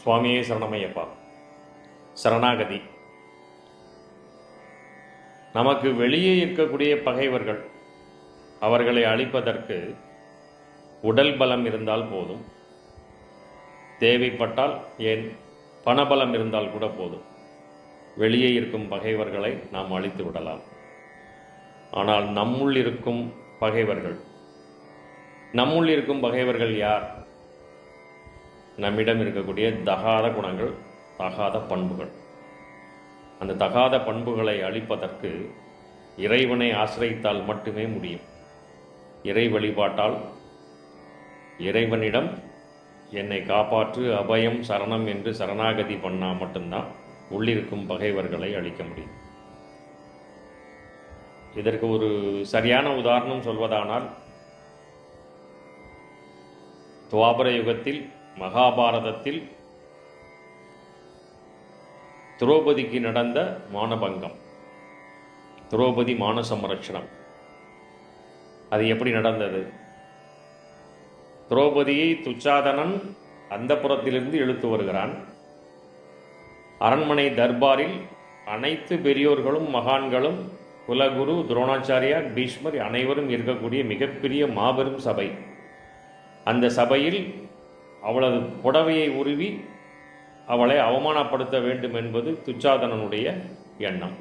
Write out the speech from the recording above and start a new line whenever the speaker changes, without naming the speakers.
சுவாமியே சரணமையப்பா. சரணாகதி. நமக்கு வெளியே இருக்கக்கூடிய பகைவர்கள், அவர்களை அழிப்பதற்கு உடல் பலம் இருந்தால் போதும், தேவைப்பட்டால் ஏன் பணபலம் இருந்தால் கூட போதும், வெளியே இருக்கும் பகைவர்களை நாம் அழித்து விடலாம். ஆனால் நம்முள் இருக்கும் பகைவர்கள் யார்? நம்மிடம் இருக்கக்கூடிய தகாத குணங்கள், தகாத பண்புகள். அந்த தகாத பண்புகளை அழிப்பதற்கு இறைவனை ஆசிரித்தால் மட்டுமே முடியும். இறை வழிபாட்டால் இறைவனிடம் என்னை காப்பாற்று, அபயம், சரணம் என்று சரணாகதி பண்ணால் மட்டும்தான் உள்ளிருக்கும் பகைவர்களை அழிக்க முடியும். இதற்கு ஒரு சரியான உதாரணம் சொல்வதானால், துவாபர யுகத்தில் மகாபாரதத்தில் திரௌபதிக்கு நடந்த மானபங்கம், திரௌபதி மான சம்ரட்சணம், அது எப்படி நடந்தது? திரௌபதியை துச்சாதனன் அந்தப்புறத்திலிருந்து இழுத்து வருகிறான். அரண்மனை தர்பாரில் அனைத்து பெரியோர்களும் மகான்களும், குலகுரு, துரோணாச்சாரியார், பீஷ்மர் அனைவரும் இருக்கக்கூடிய மிகப்பெரிய மாபெரும் சபை. அந்த சபையில் அவளது புடவையை உருவி அவளை அவமானப்படுத்த வேண்டும் என்பது துச்சாதனனுடைய எண்ணம்.